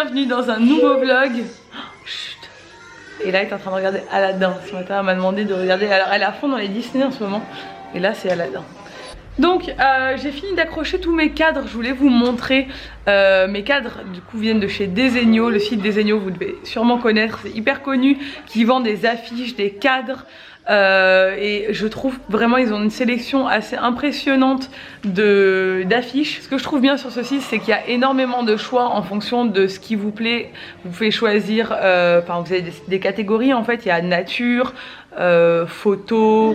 bienvenue dans un nouveau vlog. Chut. Et là elle est en train de regarder Aladdin. Ce matin elle m'a demandé de regarder, alors elle est à fond dans les Disney en ce moment. Et là c'est Aladdin. Donc j'ai fini d'accrocher tous mes cadres, je voulais vous montrer. Mes cadres du coup viennent de chez Desenio, le site Desenio vous devez sûrement connaître, c'est hyper connu, qui vend des affiches, des cadres. Et je trouve vraiment ils ont une sélection assez impressionnante d'affiches. Ce que je trouve bien sur ce site c'est qu'il y a énormément de choix en fonction de ce qui vous plaît. Vous pouvez choisir, enfin vous avez des catégories en fait, il y a nature, photos,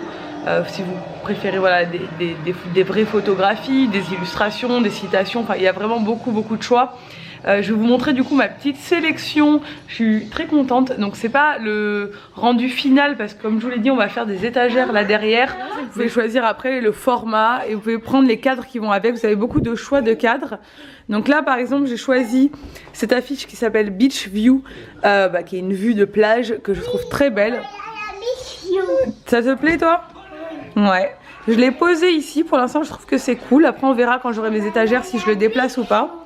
si vous préférez voilà, des vraies photographies, des illustrations, des citations, enfin il y a vraiment beaucoup de choix. Je vais vous montrer du coup ma petite sélection. Je suis très contente. Donc c'est pas le rendu final parce que comme je vous l'ai dit on va faire des étagères là derrière. Vous pouvez choisir après le format et vous pouvez prendre les cadres qui vont avec. Vous avez beaucoup de choix de cadres. Donc là par exemple j'ai choisi cette affiche qui s'appelle Beach View, qui est une vue de plage que je trouve très belle. Ça te plaît toi? Ouais. Je l'ai posé ici pour l'instant, je trouve que c'est cool. Après on verra quand j'aurai mes étagères si je le déplace ou pas.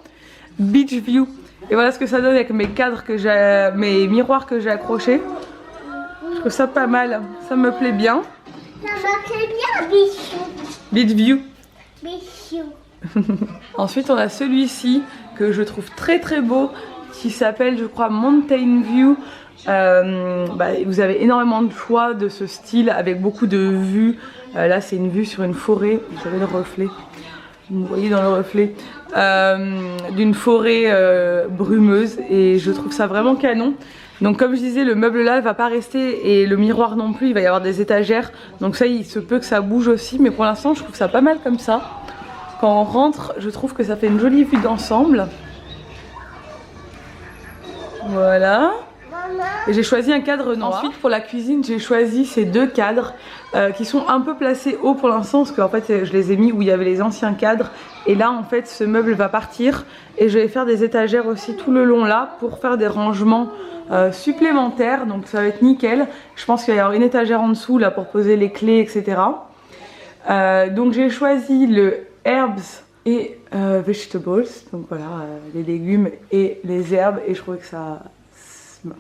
Beach View. Et voilà ce que ça donne avec mes cadres que j'ai, mes miroirs que j'ai accrochés. Je trouve ça pas mal, ça me plaît bien. Ça me plaît bien, Beach View. Beach View. Ensuite on a celui-ci que je trouve très beau qui s'appelle je crois Mountain View. Vous avez énormément de choix de ce style avec beaucoup de vues. Là c'est une vue sur une forêt, vous avez le reflet. Vous voyez dans le reflet d'une forêt brumeuse et je trouve ça vraiment canon. Donc comme je disais le meuble là ne va pas rester et le miroir non plus, il va y avoir des étagères. Donc ça il se peut que ça bouge aussi mais pour l'instant je trouve ça pas mal comme ça. Quand on rentre je trouve que ça fait une jolie vue d'ensemble. Voilà. Et j'ai choisi un cadre noir. Ensuite pour la cuisine j'ai choisi ces deux cadres qui sont un peu placés haut pour l'instant parce qu'en fait je les ai mis où il y avait les anciens cadres et là en fait ce meuble va partir et je vais faire des étagères aussi tout le long là pour faire des rangements supplémentaires, donc ça va être nickel. Je pense qu'il va y avoir une étagère en dessous là pour poser les clés etc. Donc j'ai choisi le herbs et vegetables, donc voilà les légumes et les herbes et je trouvais que ça...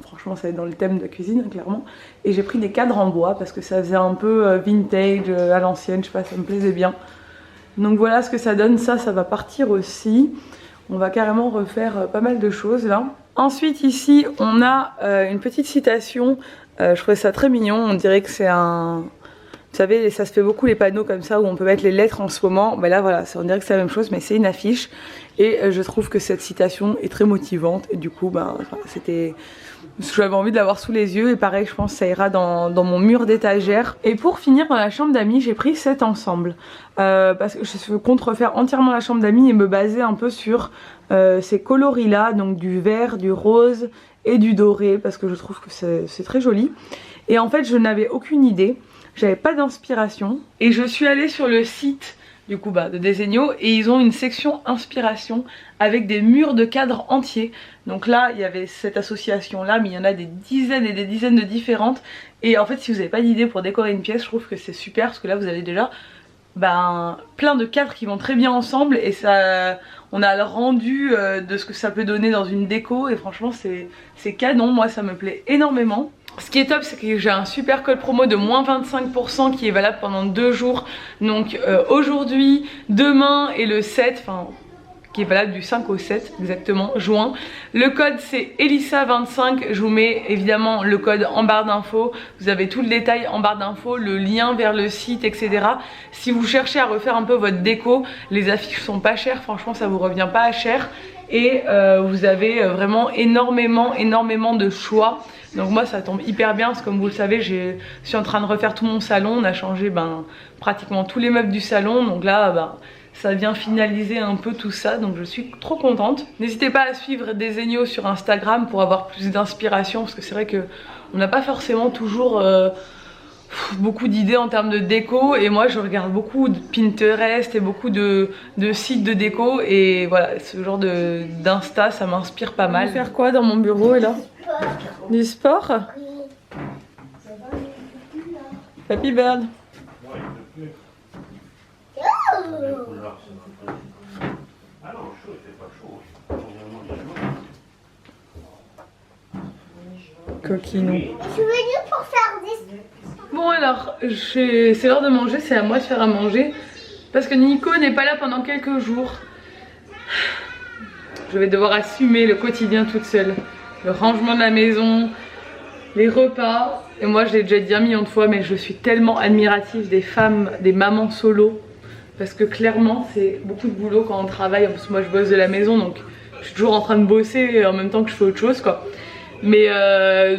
Franchement ça va être dans le thème de la cuisine clairement. Et j'ai pris des cadres en bois parce que ça faisait un peu vintage à l'ancienne, je sais pas, ça me plaisait bien. Donc voilà ce que ça donne, ça va partir aussi. On va carrément refaire pas mal de choses là. Ensuite ici on a une petite citation, je trouvais ça très mignon, on dirait que c'est un... Vous savez ça se fait beaucoup les panneaux comme ça où on peut mettre les lettres en ce moment. Ben là voilà, on dirait que c'est la même chose mais c'est une affiche. Et je trouve que cette citation est très motivante et du coup c'était... J'avais envie de l'avoir sous les yeux et pareil je pense que ça ira dans mon mur d'étagère. Et pour finir dans la chambre d'amis j'ai pris cet ensemble parce que je compte refaire entièrement la chambre d'amis et me baser un peu sur ces coloris là, donc du vert, du rose et du doré parce que je trouve que c'est très joli. Et en fait je n'avais aucune idée, j'avais pas d'inspiration et je suis allée sur le site du coup de Desenio et ils ont une section inspiration avec des murs de cadres entiers. Donc là il y avait cette association là mais il y en a des dizaines et des dizaines de différentes. Et en fait si vous n'avez pas d'idée pour décorer une pièce je trouve que c'est super parce que là vous avez déjà plein de cadres qui vont très bien ensemble et ça, on a le rendu de ce que ça peut donner dans une déco et franchement c'est canon, moi ça me plaît énormément. Ce qui est top c'est que j'ai un super code promo de moins 25% qui est valable pendant 2 jours. Donc aujourd'hui, demain et le 7, qui est valable du 5 au 7 exactement juin. Le code c'est Elissa25, je vous mets évidemment le code en barre d'infos, vous avez tout le détail en barre d'infos, le lien vers le site etc. Si vous cherchez à refaire un peu votre déco, les affiches sont pas chères, franchement ça vous revient pas à cher. Et vous avez vraiment énormément de choix. Donc moi ça tombe hyper bien parce que comme vous le savez je suis en train de refaire tout mon salon, on a changé pratiquement tous les meubles du salon. Donc là ça vient finaliser un peu tout ça, donc je suis trop contente. N'hésitez pas à suivre Desenio sur Instagram pour avoir plus d'inspiration parce que c'est vrai que on n'a pas forcément toujours beaucoup d'idées en termes de déco et moi je regarde beaucoup de Pinterest et beaucoup de sites de déco et voilà ce genre d'insta ça m'inspire pas mal. Faire quoi dans mon bureau et là? Du sport? Happy Bird. Coquinou. Je suis venue pour faire des... Bon alors, c'est l'heure de manger, c'est à moi de faire à manger. Parce que Nico n'est pas là pendant quelques jours. Je vais devoir assumer le quotidien toute seule. Le rangement de la maison, les repas. Et moi je l'ai déjà dit 1 million de fois, mais je suis tellement admirative des femmes, des mamans solo. Parce que clairement c'est beaucoup de boulot quand on travaille. En plus moi je bosse de la maison, donc je suis toujours en train de bosser en même temps que je fais autre chose quoi. Mais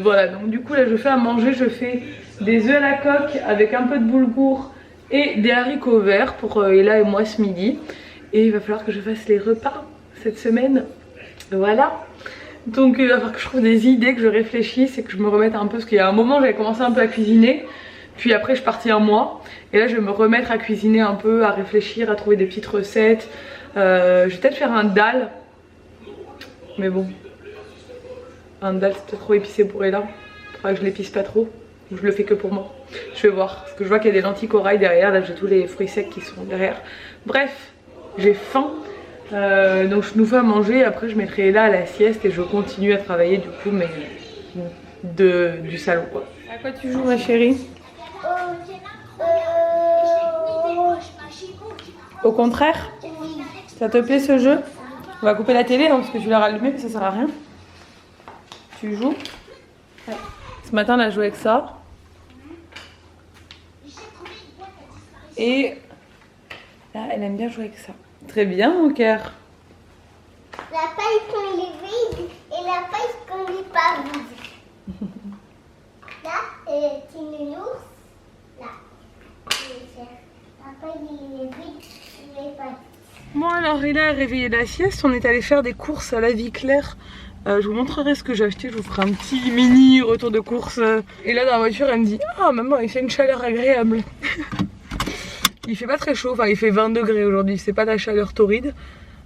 voilà, donc du coup là je fais à manger, je fais des œufs à la coque avec un peu de boulgour et des haricots verts pour Ella et moi ce midi. Et il va falloir que je fasse les repas cette semaine. Voilà. Donc il va falloir que je trouve des idées, que je réfléchisse et que je me remette un peu. Parce qu'il y a un moment j'avais commencé un peu à cuisiner. Puis après je suis partie un mois. Et là je vais me remettre à cuisiner un peu, à réfléchir, à trouver des petites recettes. Je vais peut-être faire un dal. Mais bon. Un dal c'est peut-être trop épicé pour Ella. Faudra que je l'épice pas trop. Ou je le fais que pour moi. Je vais voir. Parce que je vois qu'il y a des lentilles corail derrière. Là j'ai tous les fruits secs qui sont derrière. Bref, j'ai faim. Donc je nous fais à manger, après je mettrai là à la sieste et je continue à travailler du coup mais du salon quoi. À quoi tu joues ma chérie? Au contraire? Ça te plaît ce jeu? On va couper la télé hein, parce que tu l'as rallumée mais ça sert à rien. Tu joues? Ouais. Ce matin elle a joué avec ça. Et là elle aime bien jouer avec ça. Très bien mon cœur. La paille qu'on est vide et la paille qu'on n'est pas vide. Là, c'est une ours. Là, la paille est vide, il n'est pas vide. Bon alors Ella a réveillé la sieste, on est allé faire des courses à la vie claire. Je vous montrerai ce que j'ai acheté, je vous ferai un petit mini retour de course. Et là dans la voiture elle me dit « Ah maman il fait une chaleur agréable ». Il fait pas très chaud, enfin il fait 20 degrés aujourd'hui, c'est pas de la chaleur torride.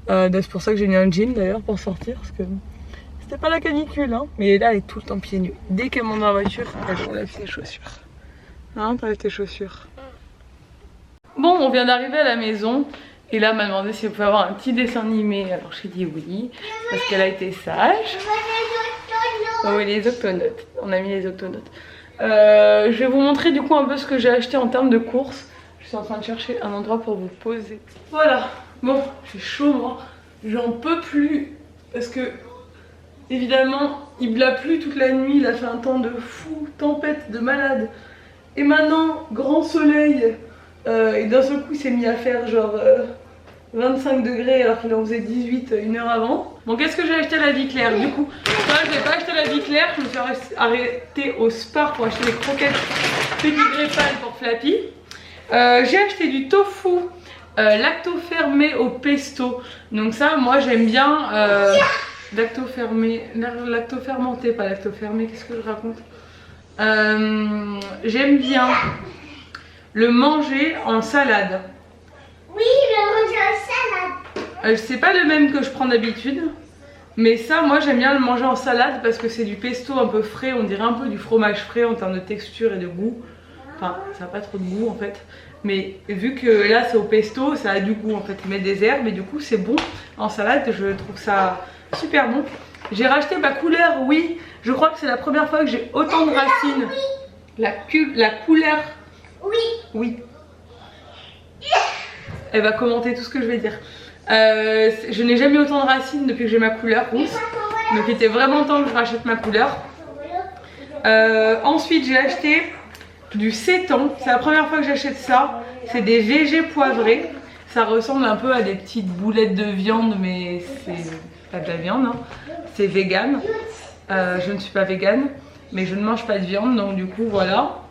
C'est pour ça que j'ai mis un jean d'ailleurs pour sortir, parce que c'était pas la canicule hein. Mais là elle est tout le temps pieds nus. Dès qu'elle monte dans la voiture, elle enlève ses chaussures. Hein, t'enlèves tes chaussures. Bon, on vient d'arriver à la maison. Et là elle m'a demandé si on pouvait avoir un petit dessin animé. Alors j'ai dit oui, parce qu'elle a été sage. Oh oui, les octonautes, on a mis les octonautes. Je vais vous montrer du coup un peu ce que j'ai acheté en termes de courses. Je suis en train de chercher un endroit pour vous poser. Voilà, bon, j'ai chaud moi, j'en peux plus. Parce que, évidemment, il a plu toute la nuit, il a fait un temps de fou, tempête de malade. Et maintenant, grand soleil, et d'un seul coup il s'est mis à faire genre 25 degrés alors qu'il en faisait 18 une heure avant. Bon, qu'est-ce que j'ai acheté à la vie claire? Du coup, moi je n'ai pas acheté à la vie claire, je me suis arrêtée au Spar pour acheter des croquettes pédigré pâle pour Flappy. J'ai acheté du tofu lacto-fermé au pesto. Donc ça moi j'aime bien lacto-fermenté, pas lacto-fermé, qu'est-ce que je raconte. J'aime bien le manger en salade. Oui, le manger en salade. C'est pas le même que je prends d'habitude. Mais ça moi j'aime bien le manger en salade parce que c'est du pesto un peu frais. On dirait un peu du fromage frais en termes de texture et de goût. Enfin, ça n'a pas trop de goût en fait. Mais vu que là c'est au pesto, ça a du goût en fait. Ils mettent des herbes et du coup c'est bon en salade. Je trouve ça super bon. J'ai racheté ma couleur, oui. Je crois que c'est la première fois que j'ai autant de racines. La couleur. Oui. Oui. Elle va commenter tout ce que je vais dire. Je n'ai jamais eu autant de racines depuis que j'ai ma couleur rousse. Donc il était vraiment temps que je rachète ma couleur. Ensuite j'ai acheté du sétan, c'est la première fois que j'achète ça. C'est des VG poivrés. Ça ressemble un peu à des petites boulettes de viande, mais c'est pas de la viande, hein. C'est vegan. Je ne suis pas vegan, mais je ne mange pas de viande, donc du coup voilà.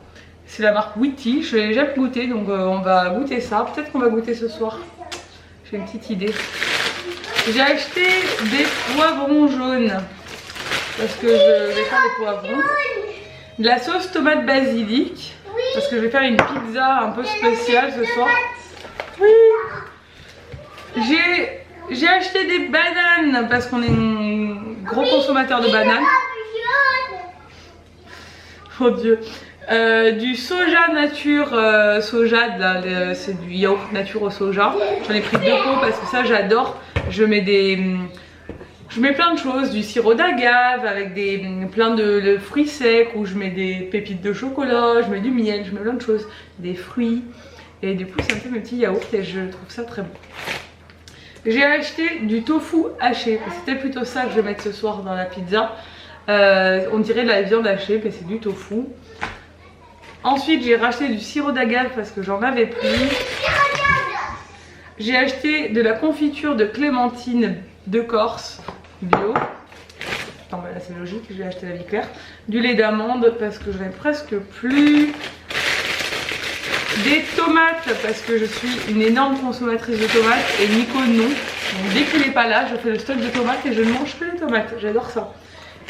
C'est la marque Witty, je l'ai jamais goûté, donc on va goûter ça. Peut-être qu'on va goûter ce soir. J'ai une petite idée. J'ai acheté des poivrons jaunes parce que je vais faire des poivrons. De la sauce tomate basilic parce que je vais faire une pizza un peu spéciale ce soir. Oui. J'ai acheté des bananes parce qu'on est un gros consommateur de bananes. Oh Dieu. Du soja nature, c'est du yaourt nature au soja. J'en ai pris 2 pots parce que ça j'adore. Je Je mets plein de choses, du sirop d'agave avec plein de fruits secs, où je mets des pépites de chocolat, je mets du miel, je mets plein de choses, des fruits. Et du coup ça me fait mes petits yaourts et je trouve ça très bon. J'ai acheté du tofu haché, c'était plutôt ça que je vais mettre ce soir dans la pizza. On dirait de la viande hachée, mais c'est du tofu. Ensuite j'ai racheté du sirop d'agave parce que j'en avais plus. J'ai acheté de la confiture de clémentine de Corse bio. Attends, bah là c'est logique, j'ai acheté la vie claire. Du lait d'amande parce que j'en ai presque plus. Des tomates parce que je suis une énorme consommatrice de tomates et Nico non. Donc dès qu'il n'est pas là, je fais le stock de tomates et je ne mange que les tomates. J'adore ça.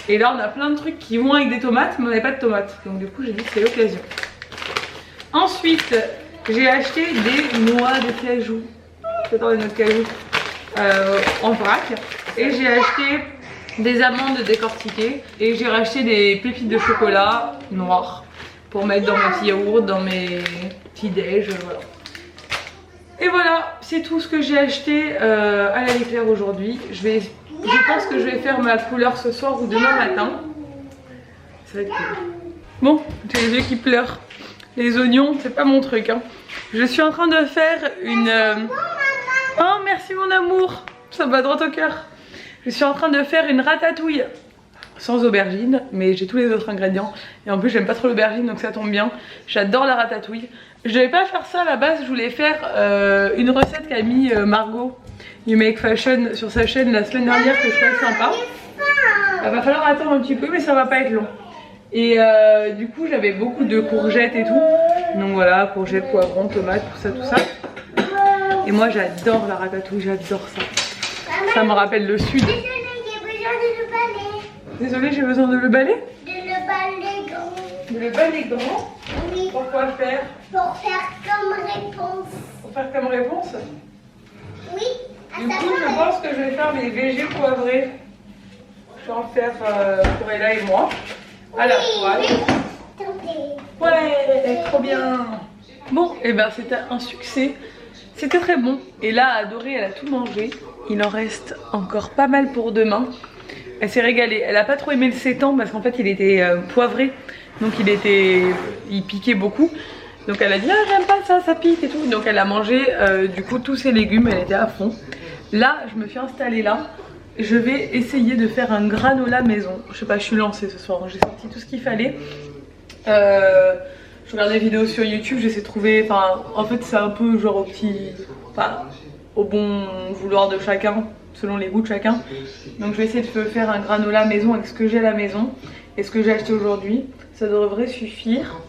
Et là on a plein de trucs qui vont avec des tomates mais on n'avait pas de tomates. Donc du coup j'ai dit que c'est l'occasion. Ensuite j'ai acheté des noix de cajou. J'adore les noix de cajou en vrac. Et j'ai acheté des amandes décortiquées. Et j'ai racheté des pépites de chocolat noires pour mettre dans mes petits yaourts, dans mes petits déj, voilà. Et voilà, c'est tout ce que j'ai acheté à la vie claire aujourd'hui. Je pense que je vais faire ma couleur ce soir ou demain matin. Ça va être cool. Bon, j'ai les yeux qui pleurent. Les oignons, c'est pas mon truc, hein. Je suis en train de faire une... Oh, merci mon amour. Ça me va droit au cœur. Je suis en train de faire une ratatouille. Sans aubergine, mais j'ai tous les autres ingrédients. Et en plus j'aime pas trop l'aubergine donc ça tombe bien. J'adore la ratatouille. Je devais pas faire ça à la base, je voulais faire une recette qu'a mis Margot You Make Fashion sur sa chaîne la semaine dernière que je trouvais sympa. Il va falloir attendre un petit peu mais ça va pas être long. Et du coup j'avais beaucoup de courgettes et tout. Donc voilà, courgettes, poivrons, tomates, tout ça. Et moi j'adore la ratatouille, j'adore ça. Ça me rappelle le sud. Désolée, j'ai besoin de le balai. De le balai grand. De le balai grand. Oui. Pourquoi faire? Pour faire comme réponse. Pour faire comme réponse? Oui. Du coup, je pense que je vais faire mes végés poivrés. Je vais en faire pour Ella et moi. À la poêle. Ouais, trop bien. Bon, et ben c'était un succès. C'était très bon. Et là, Adorée, elle a tout mangé. Il en reste encore pas mal pour demain. Elle s'est régalée. Elle a pas trop aimé le sétan parce qu'en fait il était poivré. Donc il piquait beaucoup. Donc elle a dit ah j'aime pas ça, ça pique et tout. Donc elle a mangé du coup tous ses légumes, elle était à fond. Là je me suis installée là. Je vais essayer de faire un granola maison. Je sais pas, je suis lancée ce soir. J'ai sorti tout ce qu'il fallait. Je regarde des vidéos sur YouTube, j'essaie de trouver. Enfin en fait c'est un peu genre au bon vouloir de chacun, selon les goûts de chacun. Donc je vais essayer de faire un granola maison avec ce que j'ai à la maison et ce que j'ai acheté aujourd'hui. Ça devrait suffire.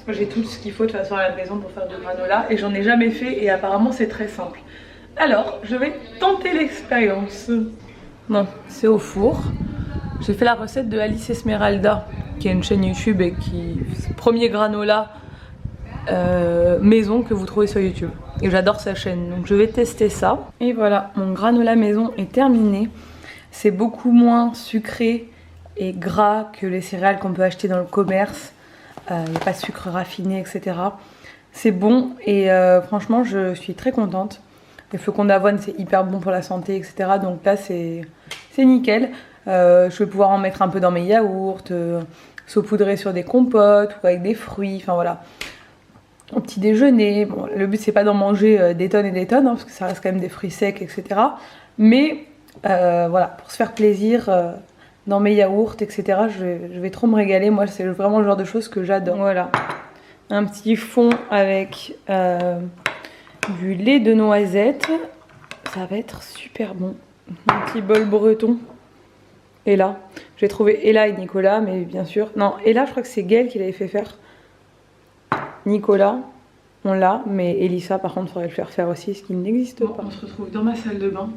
J'ai tout ce qu'il faut de toute façon à la maison pour faire du granola et j'en ai jamais fait et apparemment c'est très simple. Alors je vais tenter l'expérience. Bon, c'est au four. J'ai fait la recette de Alice Esmeralda qui a une chaîne YouTube et qui c'est le premier granola maison que vous trouvez sur YouTube. Et j'adore sa chaîne, donc je vais tester ça. Et voilà, mon granola maison est terminé. C'est beaucoup moins sucré et gras que les céréales qu'on peut acheter dans le commerce. Il n'y a pas de sucre raffiné, etc. C'est bon et franchement je suis très contente. Les flocons d'avoine c'est hyper bon pour la santé, etc. Donc là c'est nickel. Je vais pouvoir en mettre un peu dans mes yaourts, saupoudrer sur des compotes ou avec des fruits, enfin voilà. Au petit déjeuner, bon, le but c'est pas d'en manger des tonnes et des tonnes, hein, parce que ça reste quand même des fruits secs, etc. Mais voilà, pour se faire plaisir dans mes yaourts, etc. Je vais trop me régaler. Moi c'est vraiment le genre de choses que j'adore. Voilà, un petit fond avec du lait de noisette. Ça va être super bon. Un petit bol breton. Ella, j'ai trouvé Ella et Nicolas, mais bien sûr, non, Ella je crois que c'est Gaëlle qui l'avait fait faire. Nicolas, on l'a, mais Elissa par contre il faudrait le faire faire aussi, ce qui n'existe pas. On se retrouve dans ma salle de bain.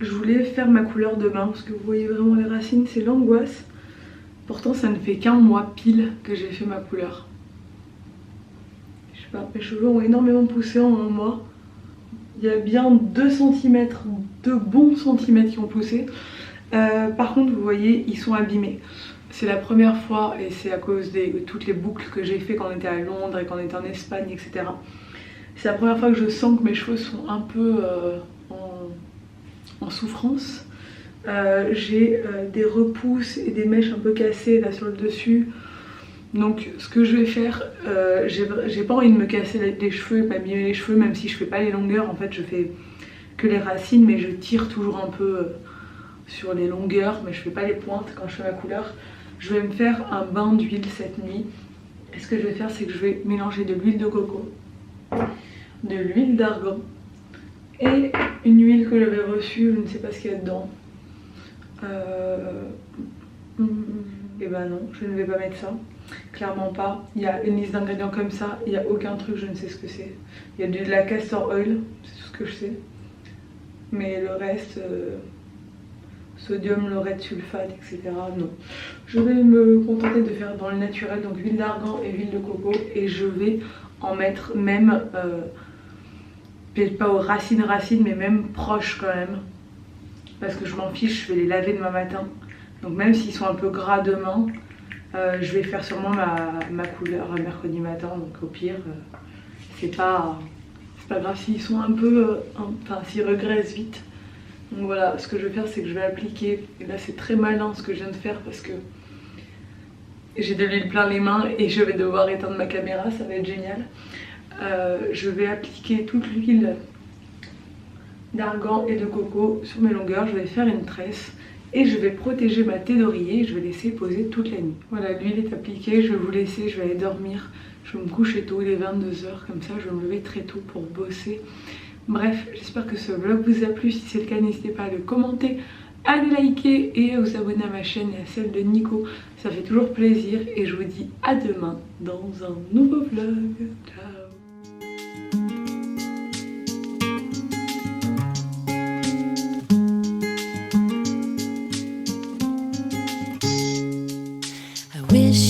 Je voulais faire ma couleur de bain parce que vous voyez vraiment les racines, c'est l'angoisse. Pourtant ça ne fait qu'un mois pile que j'ai fait ma couleur. Je sais pas, mes cheveux ont énormément poussé en un mois. Il y a bien 2 cm, 2 bons centimètres qui ont poussé. Par contre vous voyez ils sont abîmés. C'est la première fois et c'est à cause de toutes les boucles que j'ai fait quand on était à Londres et quand on était en Espagne, etc. C'est la première fois que je sens que mes cheveux sont un peu en souffrance. J'ai des repousses et des mèches un peu cassées là sur le dessus. Donc ce que je vais faire, j'ai pas envie de me casser les cheveux, pas m'abîmer les cheveux, même si je fais pas les longueurs. En fait je fais que les racines, mais je tire toujours un peu sur les longueurs, mais je fais pas les pointes quand je fais ma couleur. Je vais me faire un bain d'huile cette nuit. Et ce que je vais faire, c'est que je vais mélanger de l'huile de coco, de l'huile d'argan et une huile que j'avais reçue, je ne sais pas ce qu'il y a dedans. Et ben non, je ne vais pas mettre ça, clairement pas. Il y a une liste d'ingrédients comme ça, il n'y a aucun truc, je ne sais ce que c'est. Il y a de la castor oil, c'est tout ce que je sais. Mais le reste, sodium, laurette, sulfate, etc. non. Je vais me contenter de faire dans le naturel, donc huile d'argan et huile de coco. Et je vais en mettre même, peut-être pas aux racines, mais même proches quand même. Parce que je m'en fiche, je vais les laver demain matin. Donc même s'ils sont un peu gras demain, je vais faire sûrement ma couleur mercredi matin. Donc au pire, c'est pas grave s'ils sont un peu, enfin s'ils regressent vite. Donc voilà, ce que je vais faire, c'est que je vais appliquer, et là c'est très malin ce que je viens de faire parce que j'ai de l'huile plein les mains et je vais devoir éteindre ma caméra, ça va être génial. Je vais appliquer toute l'huile d'argan et de coco sur mes longueurs, je vais faire une tresse et je vais protéger ma tête d'oreiller et je vais laisser poser toute la nuit. Voilà, l'huile est appliquée, je vais vous laisser, je vais aller dormir, je vais me coucher tôt, il est 22 h, comme ça je vais me lever très tôt pour bosser. Bref, j'espère que ce vlog vous a plu, si c'est le cas n'hésitez pas à le commenter, à le liker et à vous abonner à ma chaîne et à celle de Nico, ça fait toujours plaisir et je vous dis à demain dans un nouveau vlog. Ciao. Wish